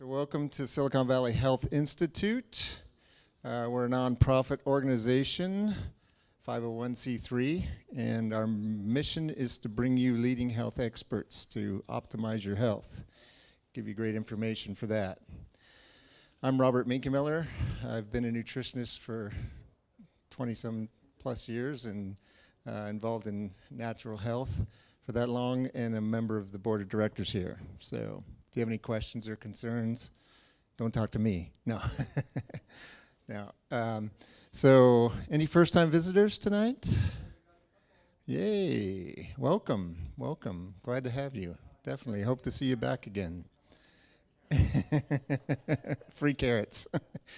So welcome to Silicon Valley Health Institute. We're a nonprofit organization, 501c3, and our mission is to bring you leading health experts to optimize your health. Give you great information for that. I'm Robert Minkemiller. I've been a nutritionist for 20-some plus years and involved in natural health for that long, and a member of the board of directors here. So if you have any questions or concerns, don't talk to me. No. No. So any first-time visitors tonight? Yay. Welcome. Welcome. Glad to have you. Definitely. Hope to see you back again. Free carrots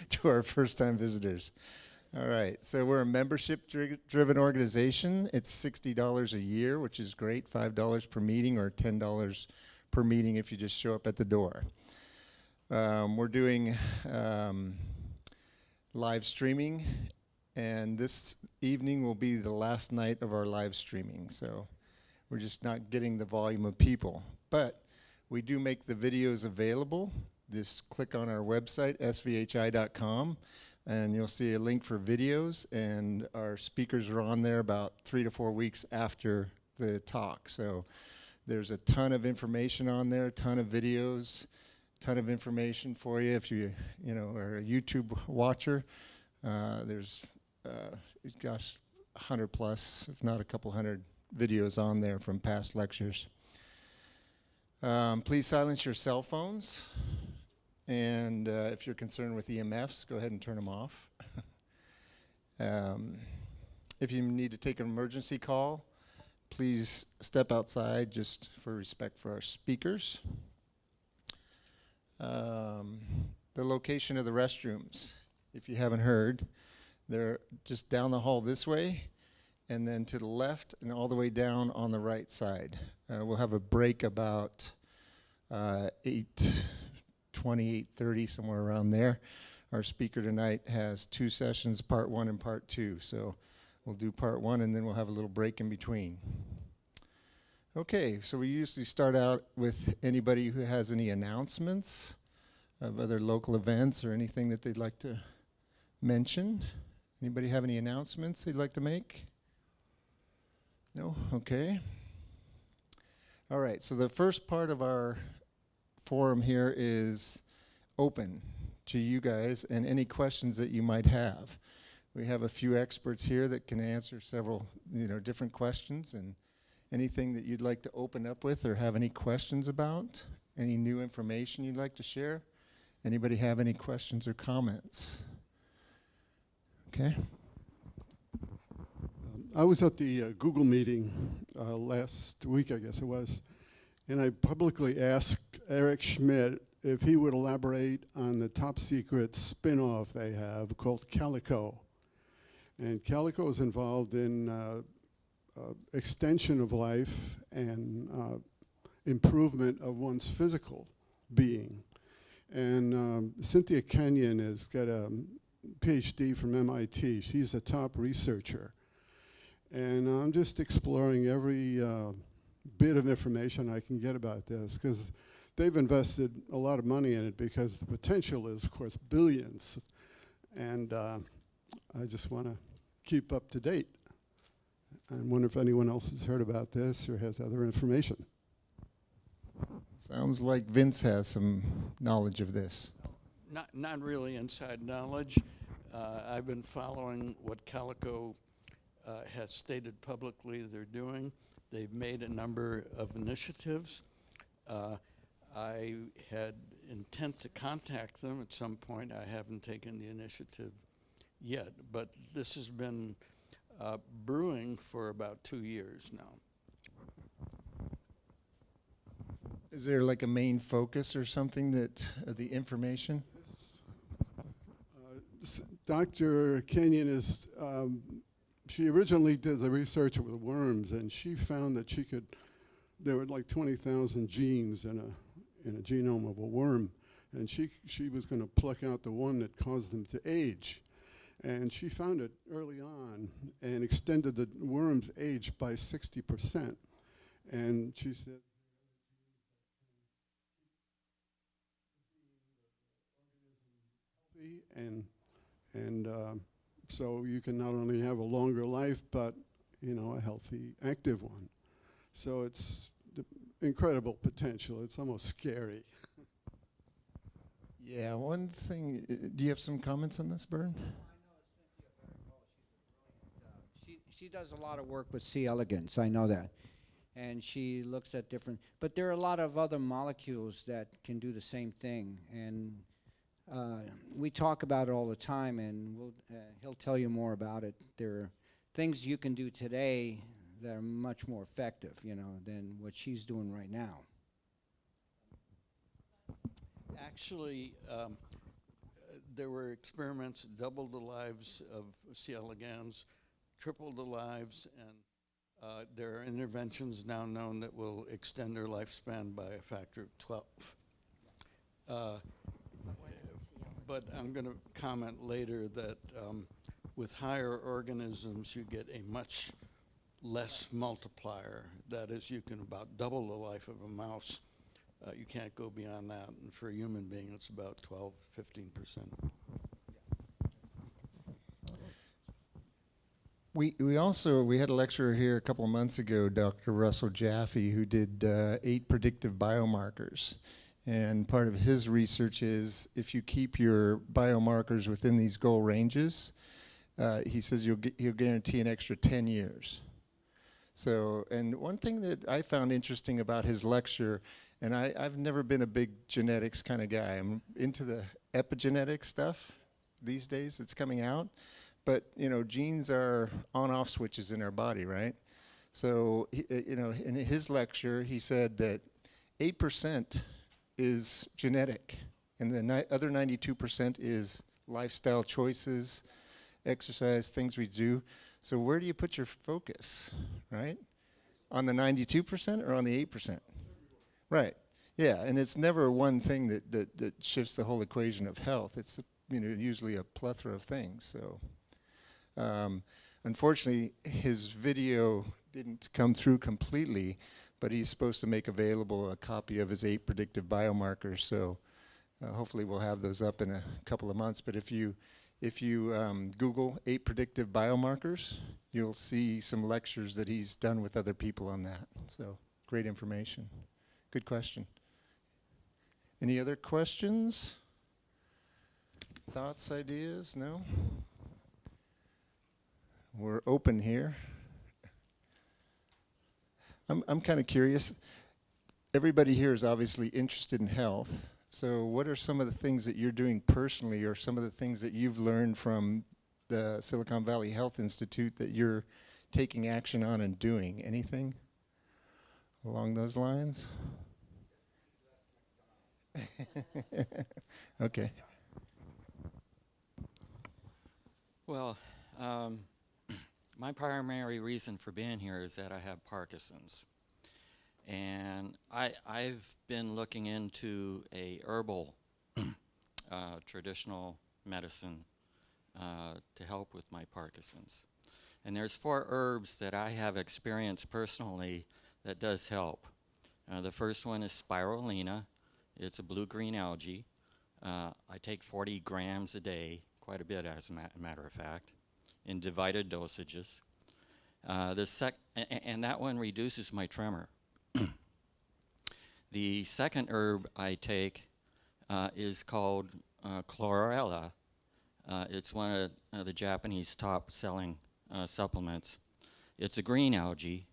to our first-time visitors. All right. So we're a membership-driven organization. It's $60 a year, which is great, $5 per meeting or $10 per meeting if you just show up at the door. We're doing live streaming, and this evening will be the last night of our live streaming, so we're just not getting the volume of people. But we do make the videos available. Just click on our website, svhi.com, and you'll see a link for videos, and our speakers are on there about 3 to 4 weeks after the talk. So there's a ton of information on there, a ton of videos, ton of information for you if you are a YouTube watcher. There's, gosh, 100 plus, if not a couple hundred videos on there from past lectures. Please silence your cell phones. And if you're concerned with EMFs, go ahead and turn them off. If you need to take an emergency call, please step outside just for respect for our speakers. The location of the restrooms, if you haven't heard, they're just down the hall this way, and then to the left and all the way down on the right side. We'll have a break about 8:20, 8:30, somewhere around there. Our speaker tonight has 2 sessions, part 1 and part 2. So we'll do part 1 and then we'll have a little break in between. Okay, so we usually start out with anybody who has any announcements of other local events or anything that they'd like to mention. Anybody have any announcements they'd like to make? No? Okay. All right, so the first part of our forum here is open to you guys and any questions that you might have. We have a few experts here that can answer several, different questions, and anything that you'd like to open up with or have any questions about, any new information you'd like to share. Anybody have any questions or comments? Okay. I was at the Google meeting last week, I guess it was, and I publicly asked Eric Schmidt if he would elaborate on the top secret spin-off they have called Calico. And Calico is involved in extension of life and improvement of one's physical being. And Cynthia Kenyon has got a PhD from MIT. She's a top researcher. And I'm just exploring every bit of information I can get about this, because they've invested a lot of money in it, because the potential is, of course, billions. And I just want to keep up to date. I wonder if anyone else has heard about this or has other information. Sounds like Vince has some knowledge of this. Not really inside knowledge. I've been following what Calico has stated publicly they're doing. They've made a number of initiatives. I had intent to contact them at some point. I haven't taken the initiative yet, but this has been brewing for about 2 years now. Is there like a main focus or something that the information? Dr. Kenyon is, she originally did the research with worms, and she found that there were like 20,000 genes in a genome of a worm, and she was going to pluck out the one that caused them to age. And she found it early on and extended the worm's age by 60%. And she said healthy, and so you can not only have a longer life, but a healthy, active one. So it's the incredible potential. It's almost scary. Yeah, one thing, do you have some comments on this, Bern? She does a lot of work with C. elegans, I know that. And she looks at different, but there are a lot of other molecules that can do the same thing. And we talk about it all the time, and he'll tell you more about it. There are things you can do today that are much more effective, than what she's doing right now. Actually, there were experiments, doubled the lives of C. elegans, tripled the lives, and there are interventions now known that will extend their lifespan by a factor of 12. But I'm going to comment later that with higher organisms, you get a much less multiplier. That is, you can about double the life of a mouse. You can't go beyond that. And for a human being, it's about 12, 15%. We had a lecturer here a couple of months ago, Dr. Russell Jaffe, who did 8 predictive biomarkers. And part of his research is if you keep your biomarkers within these goal ranges, he says he'll guarantee an extra 10 years. So, and one thing that I found interesting about his lecture, and I've never been a big genetics kind of guy. I'm into the epigenetic stuff these days. It's coming out. But, genes are on-off switches in our body, right? So, in his lecture, he said that 8% is genetic, and the other 92% is lifestyle choices, exercise, things we do. So where do you put your focus, right? On the 92% or on the 8%? Right. Yeah, and it's never one thing that shifts the whole equation of health. It's usually a plethora of things. So. Unfortunately, his video didn't come through completely, but he's supposed to make available a copy of his 8 predictive biomarkers. So hopefully we'll have those up in a couple of months. But if you Google 8 predictive biomarkers, you'll see some lectures that he's done with other people on that. So great information. Good question. Any other questions? Thoughts, ideas? No? We're open here. I'm kind of curious. Everybody here is obviously interested in health. So what are some of the things that you're doing personally, or some of the things that you've learned from the Silicon Valley Health Institute that you're taking action on and doing? Anything along those lines? Okay. Well, my primary reason for being here is that I have Parkinson's. And I've been looking into a herbal traditional medicine to help with my Parkinson's. And there's 4 herbs that I have experienced personally that does help. The first one is spirulina. It's a blue-green algae. I take 40 grams a day, quite a bit as a matter of fact, in divided dosages. And that one reduces my tremor. The second herb I take is called chlorella. It's one of the Japanese top-selling supplements. It's a green algae,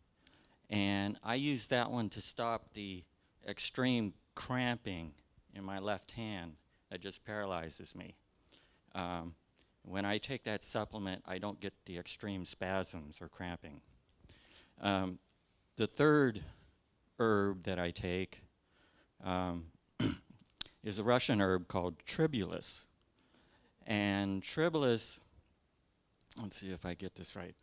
and I use that one to stop the extreme cramping in my left hand that just paralyzes me. When I take that supplement, I don't get the extreme spasms or cramping. The third herb that I take is a Russian herb called Tribulus. And Tribulus, let's see if I get this right.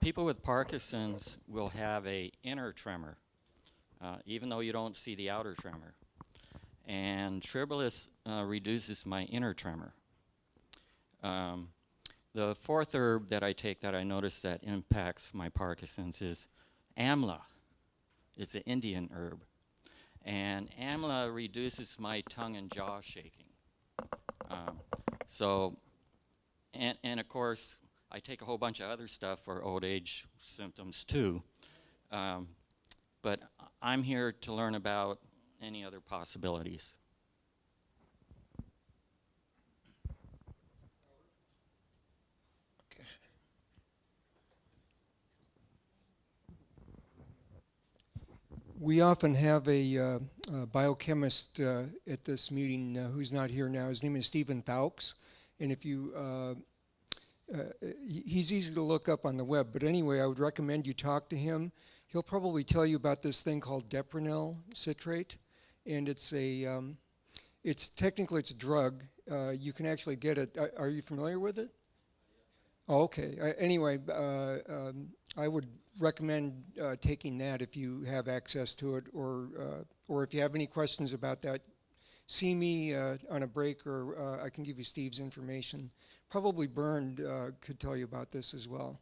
People with Parkinson's will have an inner tremor, even though you don't see the outer tremor. And Tribulus reduces my inner tremor. The fourth herb that I take that I notice that impacts my Parkinson's is Amla. It's an Indian herb. And Amla reduces my tongue and jaw shaking. So, and of course, I take a whole bunch of other stuff for old age symptoms too. But I'm here to learn about any other possibilities. We often have a biochemist at this meeting who's not here now. His name is Stephen Fowkes, and if you, he's easy to look up on the web. But anyway, I would recommend you talk to him. He'll probably tell you about this thing called deprenyl citrate, and it's a, technically it's a drug. You can actually get it. Are you familiar with it? Oh, okay. Anyway, I would recommend taking that if you have access to it, or if you have any questions about that, see me on a break, or I can give you Steve's information. Probably Bernd could tell you about this as well.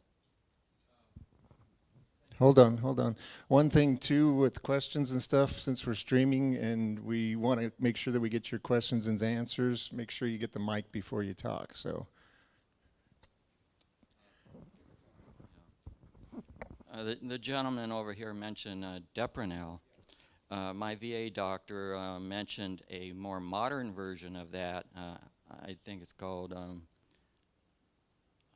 Hold on. One thing too with questions and stuff, since we're streaming and we want to make sure that we get your questions and answers, make sure you get the mic before you talk. So. The gentleman over here mentioned deprenyl. My VA doctor mentioned a more modern version of that. I think it's called,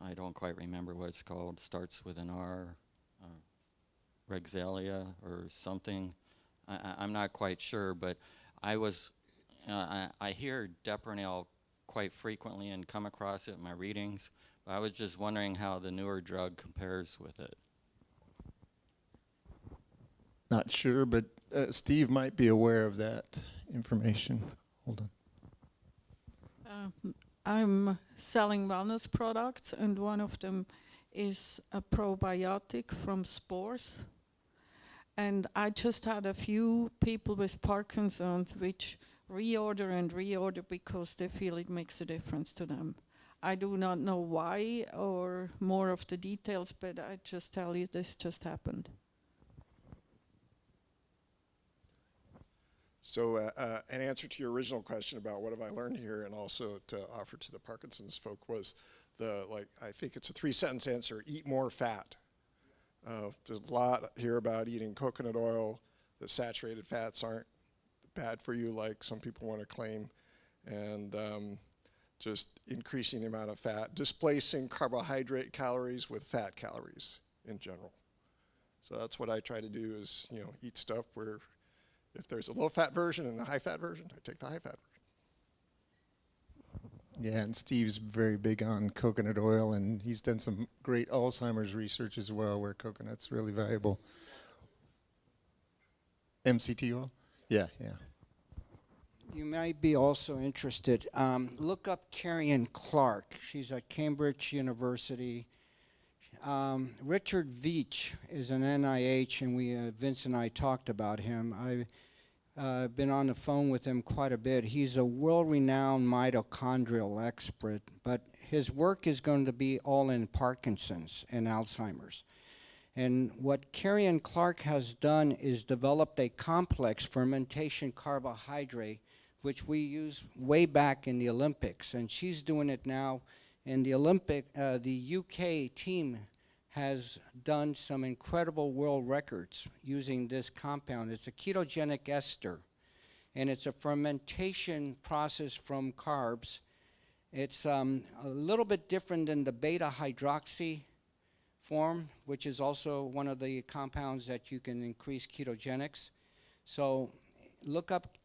I don't quite remember what it's called. Starts with an R, Rexalia or something. I'm not quite sure, but I hear deprenyl quite frequently and come across it in my readings. But I was just wondering how the newer drug compares with it. Not sure, but Steve might be aware of that information. Hold on. I'm selling wellness products, and one of them is a probiotic from spores. And I just had a few people with Parkinson's which reorder because they feel it makes a difference to them. I do not know why or more of the details, but I just tell you this just happened. So an answer to your original question about what have I learned here, and also to offer to the Parkinson's folk, was I think it's a 3-sentence answer: eat more fat. There's a lot here about eating coconut oil. The saturated fats aren't bad for you like some people want to claim, and just increasing the amount of fat, displacing carbohydrate calories with fat calories in general. So that's what I try to do, is eat stuff where if there's a low-fat version and a high-fat version, I take the high-fat version. Yeah, and Steve's very big on coconut oil, and he's done some great Alzheimer's research as well, where coconut's really valuable. MCT oil? Yeah. You might be also interested. Look up Carrie Clark. She's at Cambridge University. Richard Veach is an NIH, and Vince and I talked about him. I've been on the phone with him quite a bit. He's a world-renowned mitochondrial expert, but his work is going to be all in Parkinson's and Alzheimer's. And what Carrie Clark has done is developed a complex fermentation carbohydrate, which we used way back in the Olympics, and she's doing it now in the the UK team has done some incredible world records using this compound. It's a ketogenic ester, and it's a fermentation process from carbs. It's a little bit different than the beta-hydroxy form, which is also one of the compounds that you can increase ketogenics. So look up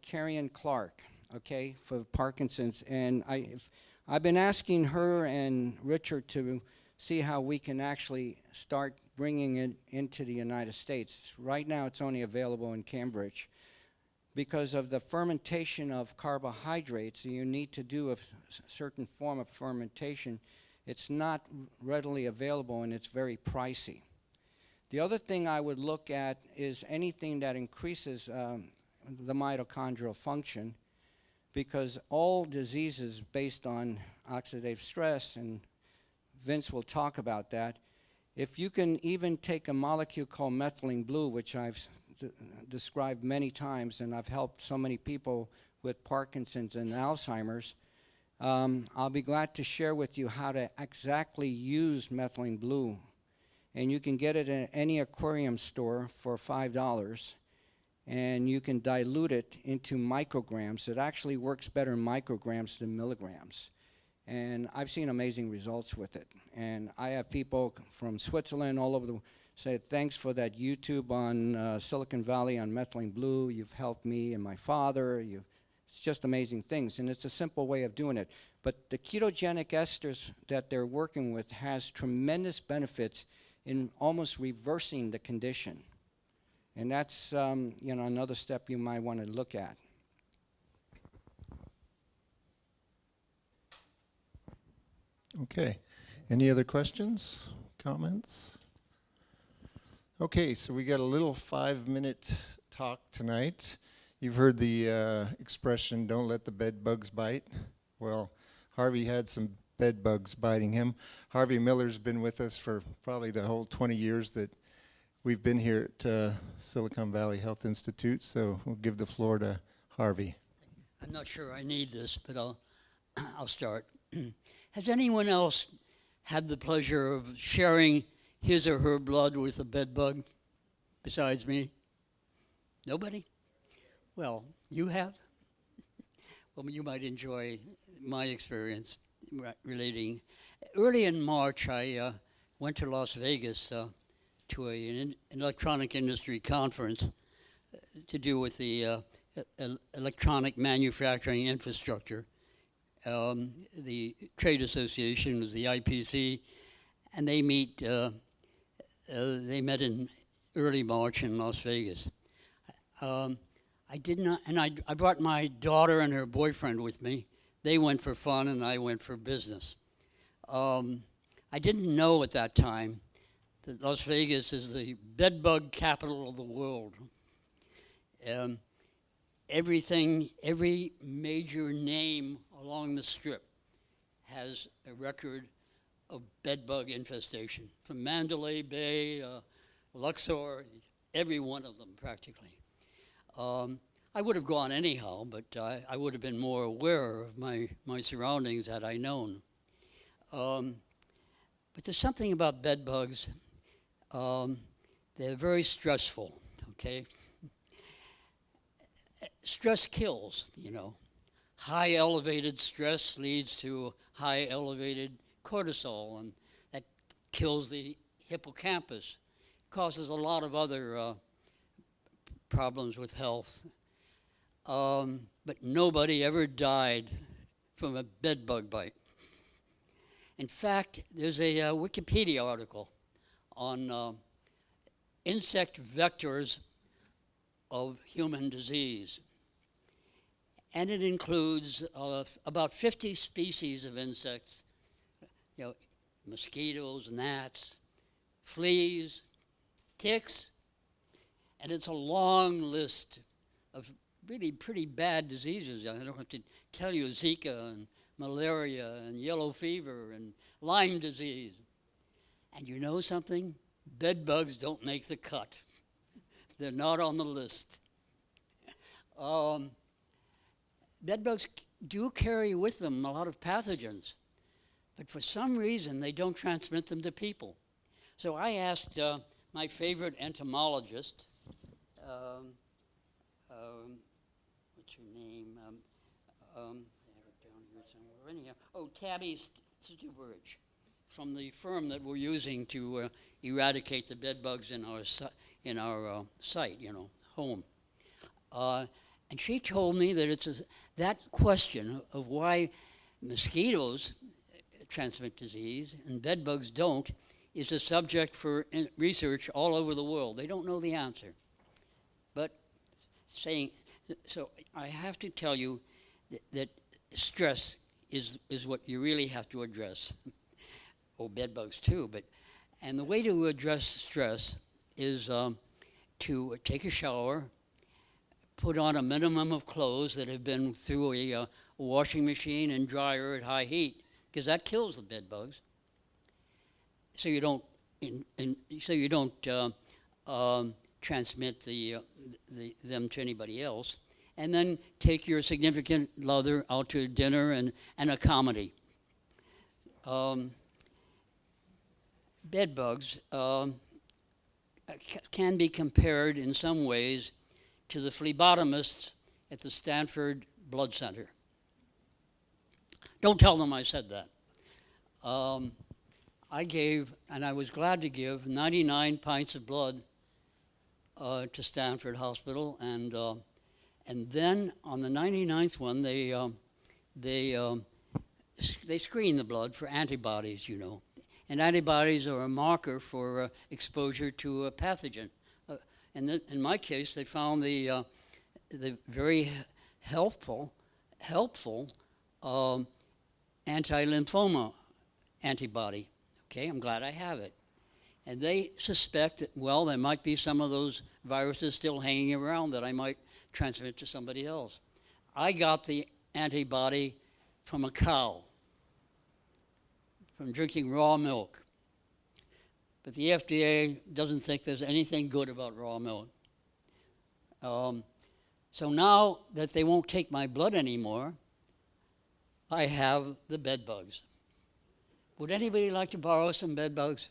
Carrie Clark, okay, for Parkinson's. And I've been asking her and Richard to see how we can actually start bringing it into the United States. Right now it's only available in Cambridge. Because of the fermentation of carbohydrates, you need to do a certain form of fermentation. It's not readily available, and it's very pricey. The other thing I would look at is anything that increases the mitochondrial function, because all diseases based on oxidative stress, and Vince will talk about that. If you can even take a molecule called methylene blue, which I've described many times, and I've helped so many people with Parkinson's and Alzheimer's, I'll be glad to share with you how to exactly use methylene blue. And you can get it in any aquarium store for $5. And you can dilute it into micrograms. It actually works better in micrograms than milligrams. And I've seen amazing results with it. And I have people from Switzerland all over the world say, thanks for that YouTube on Silicon Valley on methylene blue. You've helped me and my father. It's just amazing things. And it's a simple way of doing it. But the ketogenic esters that they're working with has tremendous benefits in almost reversing the condition. And that's another step you might want to look at. Okay. Any other questions, comments? Okay, so we got a little 5-minute talk tonight. You've heard the expression, don't let the bed bugs bite. Well, Harvey had some bed bugs biting him. Harvey Miller's been with us for probably the whole 20 years that we've been here at Silicon Valley Health Institute, so we'll give the floor to Harvey. I'm not sure I need this, but I'll start. Has anyone else had the pleasure of sharing his or her blood with a bed bug besides me? Nobody? Well, you have? Well, you might enjoy my experience relating. Early in March, I went to Las Vegas to an electronic industry conference to do with the electronic manufacturing infrastructure. The trade association was the IPC, and they met in early March in Las Vegas. I did not, and I brought my daughter and her boyfriend with me. They went for fun, and I went for business. I didn't know at that time that Las Vegas is the bedbug capital of the world. Every major name along the strip has a record of bedbug infestation. From Mandalay Bay, Luxor, every one of them practically. I would have gone anyhow, but I would have been more aware of my surroundings had I known. But there's something about bedbugs. They're very stressful, okay? Stress kills, you know. High elevated stress leads to high elevated cortisol, and that kills the hippocampus, causes a lot of other problems with health. But nobody ever died from a bedbug bite. In fact, there's a Wikipedia article on insect vectors of human disease. And it includes about 50 species of insects, you know, mosquitoes, gnats, fleas, ticks, and it's a long list of really pretty bad diseases. I don't have to tell you Zika and malaria and yellow fever and Lyme disease. And you know something? Bed bugs don't make the cut. They're not on the list. Bed bugs do carry with them a lot of pathogens, but for some reason they don't transmit them to people. So I asked my favorite entomologist, what's her name? I have it down here somewhere. Anyhow, Tabby Sturbridge, from the firm that we're using to eradicate the bed bugs in our site, you know, home. And she told me that it's that question of why mosquitoes transmit disease and bed bugs don't is a subject for research all over the world. They don't know the answer. But so I have to tell you that stress is what you really have to address. Bed bugs too, and the way to address stress is to take a shower, put on a minimum of clothes that have been through a washing machine and dryer at high heat, because that kills the bed bugs. So you don't transmit them to anybody else. and then take your significant other out to dinner and a comedy. Bed bugs can be compared in some ways to the phlebotomists at the Stanford Blood Center. Don't tell them I said that. I gave, and I was glad to give, 99 pints of blood to Stanford Hospital, and then on the 99th one, they screen the blood for antibodies, you know. And antibodies are a marker for exposure to a pathogen. And in my case, they found the very helpful anti-lymphoma antibody. Okay, I'm glad I have it. And they suspect that, well, there might be some of those viruses still hanging around that I might transmit to somebody else. I got the antibody from a cow, from drinking raw milk. But the FDA doesn't think there's anything good about raw milk. So now that they won't take my blood anymore, I have the bed bugs. Would anybody like to borrow some bed bugs?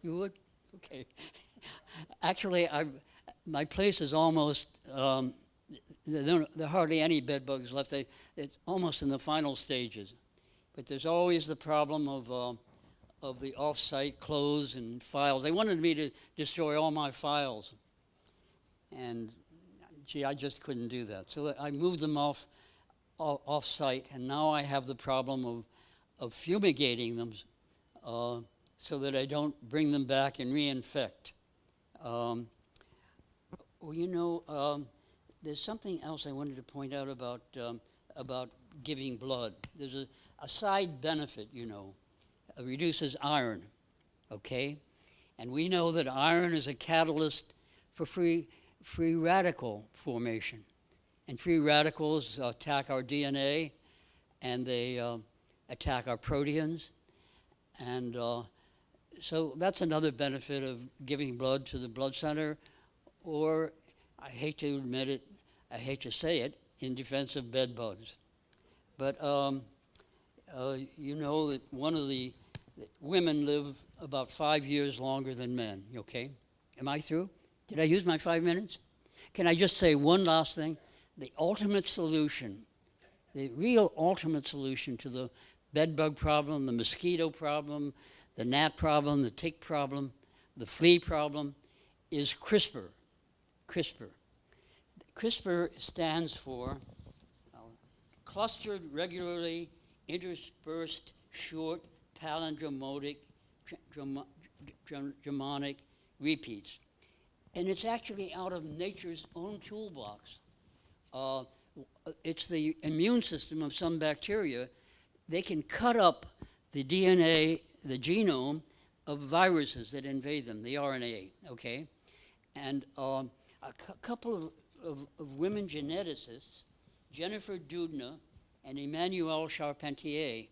You would? Okay. Actually, my place is almost, there are hardly any bed bugs left. It's almost in the final stages. But there's always the problem of the off-site clothes and files. They wanted me to destroy all my files. And gee, I just couldn't do that. So I moved them off-site, and now I have the problem of fumigating them so that I don't bring them back and reinfect. Well, you know, there's something else I wanted to point out about giving blood. There's a side benefit, you know. It reduces iron, okay? And we know that iron is a catalyst for free radical formation. And free radicals attack our DNA, and they attack our proteins. And so that's another benefit of giving blood to the blood center, or, I hate to admit it, I hate to say it, in defense of bed bugs. But you know that women live about 5 years longer than men, okay? Am I through? Did I use my 5 minutes? Can I just say one last thing? The ultimate solution, the real ultimate solution to the bed bug problem, the mosquito problem, the gnat problem, the tick problem, the flea problem, is CRISPR. CRISPR. CRISPR stands for clustered, regularly interspersed, short, palindromic, germanic repeats. And it's actually out of nature's own toolbox. It's the immune system of some bacteria. They can cut up the DNA, the genome of viruses that invade them, the RNA, okay? And a couple of women geneticists, Jennifer Doudna and Emmanuelle Charpentier,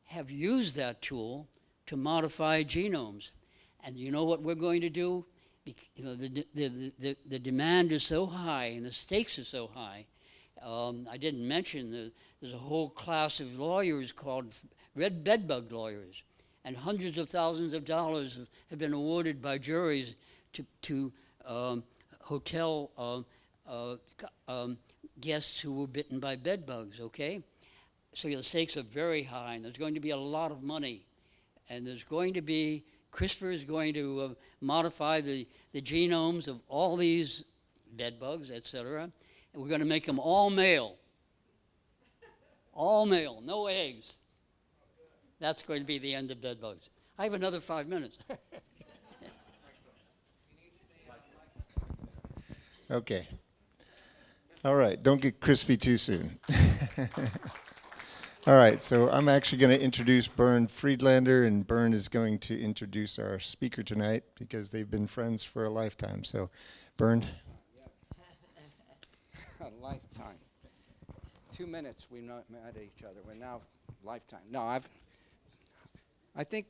have used that tool to modify genomes. And you know what we're going to do? You know, the demand is so high and the stakes are so high. I didn't mention there's a whole class of lawyers called red bedbug lawyers, and hundreds of thousands of dollars have been awarded by juries to hotel guests who were bitten by bed bugs, okay? So the stakes are very high, and there's going to be a lot of money. And there's going to be, CRISPR is going to modify the genomes of all these bed bugs, et cetera, and we're going to make them all male. All male, no eggs. That's going to be the end of bed bugs. I have another 5 minutes. Okay. All right, don't get crispy too soon. All right, so I'm actually going to introduce Bernd Friedlander, and Bernd is going to introduce our speaker tonight because they've been friends for a lifetime. So, Bernd. A lifetime. 2 minutes we not met each other. We're now lifetime. No, I think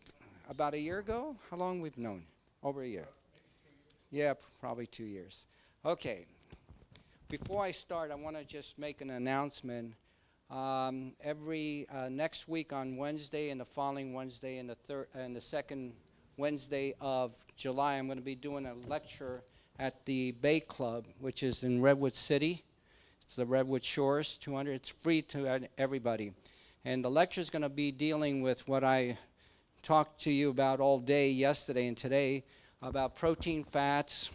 about a year ago. How long we've known? Over a year. Yeah, probably 2 years. Okay. Before I start, I want to just make an announcement. Every next week on Wednesday and the following Wednesday and the second Wednesday of July, I'm going to be doing a lecture at the Bay Club, which is in Redwood City. It's the Redwood Shores, 200. It's free to everybody. And the lecture is going to be dealing with what I talked to you about all day yesterday and today about protein, fats,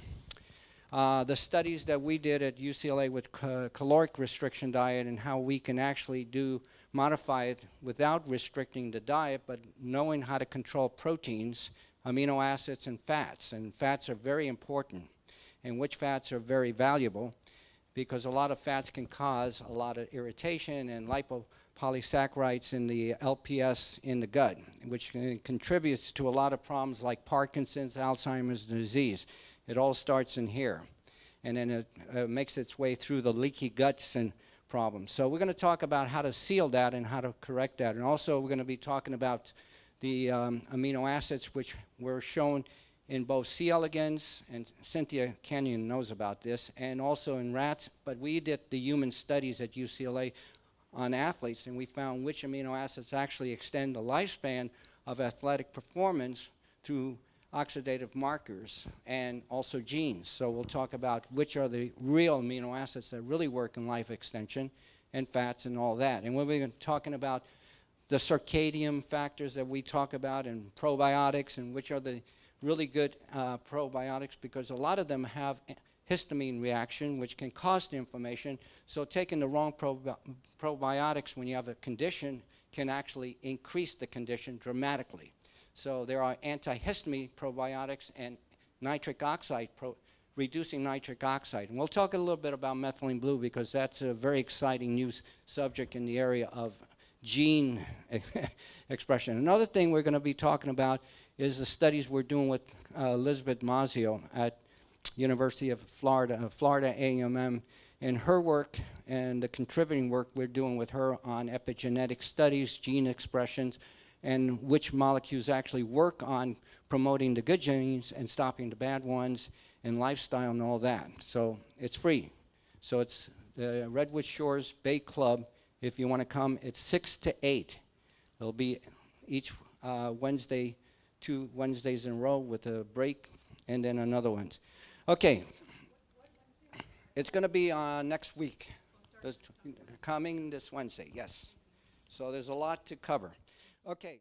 the studies that we did at UCLA with caloric restriction diet and how we can actually modify it without restricting the diet, but knowing how to control proteins, amino acids, and fats. And fats are very important, and which fats are very valuable, because a lot of fats can cause a lot of irritation and lipopolysaccharides in the LPS in the gut, which contributes to a lot of problems like Parkinson's, Alzheimer's disease. It all starts in here, and then it makes its way through the leaky guts and problems. So we're going to talk about how to seal that and how to correct that. And also we're going to be talking about the amino acids, which were shown in both C. elegans, and Cynthia Kenyon knows about this, and also in rats. But we did the human studies at UCLA on athletes, and we found which amino acids actually extend the lifespan of athletic performance through oxidative markers and also genes. So we'll talk about which are the real amino acids that really work in life extension, and fats and all that. And we'll be talking about the circadian factors that we talk about, and probiotics, and which are the really good probiotics, because a lot of them have histamine reaction, which can cause the inflammation. So taking the wrong probiotics when you have a condition can actually increase the condition dramatically. So there are antihistamine probiotics and nitric oxide, reducing nitric oxide. And we'll talk a little bit about methylene blue, because that's a very exciting new subject in the area of gene expression. Another thing we're going to be talking about is the studies we're doing with Elizabeth Mazzio at University of Florida, Florida A&M, and her work and the contributing work we're doing with her on epigenetic studies, gene expressions, and which molecules actually work on promoting the good genes and stopping the bad ones, and lifestyle and all that. So it's free. So it's the Redwood Shores Bay Club. If you want to come, it's 6 to 8. It'll be each Wednesday, 2 Wednesdays in a row with a break, and then another one. Okay. It's going to be next week. Coming this Wednesday, yes. So there's a lot to cover. Okay.